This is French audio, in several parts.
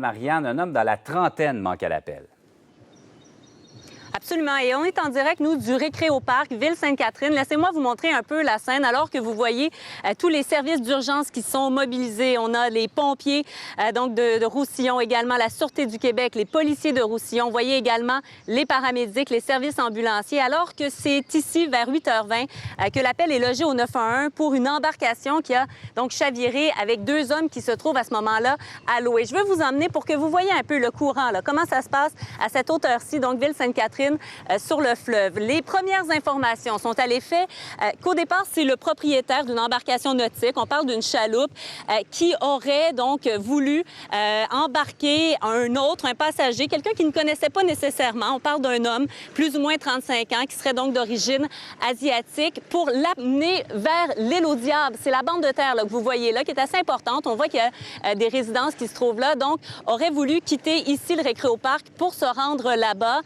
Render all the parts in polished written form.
Marianne, un homme dans la trentaine manque à l'appel. Absolument. Et on est en direct, nous, du Récréoparc, Ville-Sainte-Catherine. Laissez-moi vous montrer un peu la scène alors que vous voyez tous les services d'urgence qui sont mobilisés. On a les pompiers donc de Roussillon, également la Sûreté du Québec, les policiers de Roussillon. Vous voyez également les paramédics, les services ambulanciers, alors que c'est ici, vers 8h20, que l'appel est logé au 911 pour une embarcation qui a donc chaviré avec deux hommes qui se trouvent à ce moment-là à l'eau. Et je veux vous emmener pour que vous voyez un peu le courant, là, comment ça se passe à cette hauteur-ci, donc Ville-Sainte-Catherine, sur le fleuve. Les premières informations sont à l'effet qu'au départ, c'est le propriétaire d'une embarcation nautique, on parle d'une chaloupe, qui aurait donc voulu embarquer un passager, quelqu'un qui ne connaissait pas nécessairement. On parle d'un homme, plus ou moins 35 ans, qui serait donc d'origine asiatique, pour l'amener vers l'île au Diable. C'est la bande de terre là, que vous voyez là, qui est assez importante. On voit qu'il y a des résidences qui se trouvent là, donc aurait voulu quitter ici le Récréoparc pour se rendre là-bas.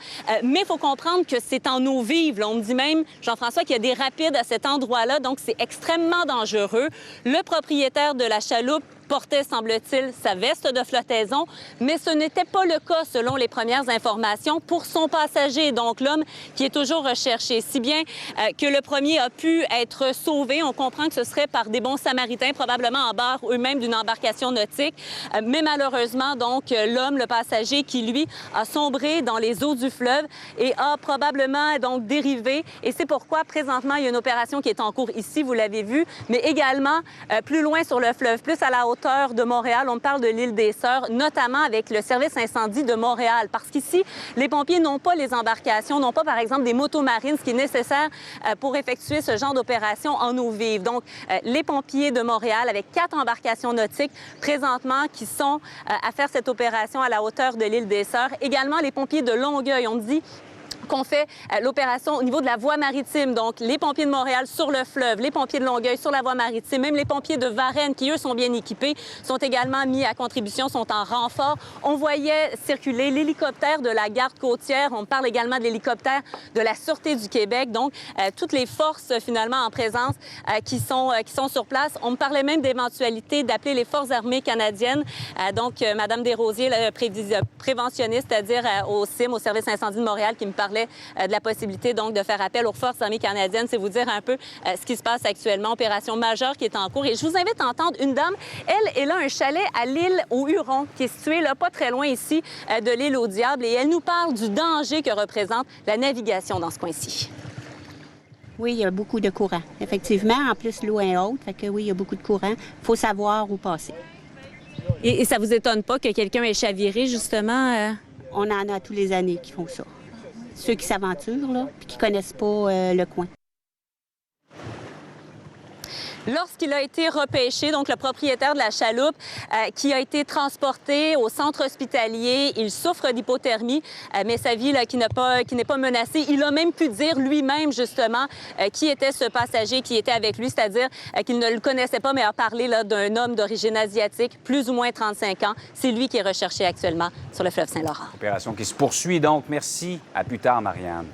Mais il faut comprendre que c'est en eau vive. Là. On me dit même, Jean-François, qu'il y a des rapides à cet endroit-là, donc c'est extrêmement dangereux. Le propriétaire de la chaloupe portait, semble-t-il, sa veste de flottaison, mais ce n'était pas le cas selon les premières informations pour son passager, donc l'homme qui est toujours recherché. Si bien que le premier a pu être sauvé, on comprend que ce serait par des bons samaritains, probablement en bord eux-mêmes d'une embarcation nautique, mais malheureusement, donc, l'homme, le passager, qui, lui, a sombré dans les eaux du fleuve et a probablement, donc, dérivé. Et c'est pourquoi, présentement, il y a une opération qui est en cours ici, vous l'avez vu, mais également plus loin sur le fleuve, plus à la hauteur de Montréal. On parle de l'île des Sœurs, notamment avec le service incendie de Montréal. Parce qu'ici, les pompiers n'ont pas les embarcations, n'ont pas, par exemple, des motos marines, ce qui est nécessaire pour effectuer ce genre d'opération en eau vive. Donc, les pompiers de Montréal, avec 4 embarcations nautiques présentement qui sont à faire cette opération à la hauteur de l'île des Sœurs. Également, les pompiers de Longueuil, on dit qu'on fait l'opération au niveau de la voie maritime. Donc, les pompiers de Montréal sur le fleuve, les pompiers de Longueuil sur la voie maritime, même les pompiers de Varennes, qui, eux, sont bien équipés, sont également mis à contribution, sont en renfort. On voyait circuler l'hélicoptère de la garde côtière. On parle également de l'hélicoptère de la Sûreté du Québec. Donc, toutes les forces, finalement, en présence qui sont sur place. On me parlait même d'éventualité d'appeler les Forces armées canadiennes. Donc, Mme Desrosiers, la préventionniste, c'est-à-dire au CIM, au Service incendie de Montréal, qui me parlait de la possibilité donc de faire appel aux Forces armées canadiennes. C'est vous dire un peu ce qui se passe actuellement, opération majeure qui est en cours. Et je vous invite à entendre une dame, elle a un chalet à l'île aux Hurons, qui est située là, pas très loin ici de l'île au Diable. Et elle nous parle du danger que représente la navigation dans ce coin-ci. Oui, il y a beaucoup de courant, effectivement. En plus, l'eau est haute, fait que oui, il y a beaucoup de courant. Il faut savoir où passer. Et ça vous étonne pas que quelqu'un ait chaviré, justement? On en a tous les années qui font ça. Ceux qui s'aventurent, là, puis qui connaissent pas le coin. Lorsqu'il a été repêché, donc le propriétaire de la chaloupe qui a été transporté au centre hospitalier, il souffre d'hypothermie, mais sa vie là, qui n'est pas menacée. Il a même pu dire lui-même justement qui était ce passager qui était avec lui, c'est-à-dire qu'il ne le connaissait pas, mais a parlé d'un homme d'origine asiatique, plus ou moins 35 ans. C'est lui qui est recherché actuellement sur le fleuve Saint-Laurent. Opération qui se poursuit donc. Merci. À plus tard, Marianne.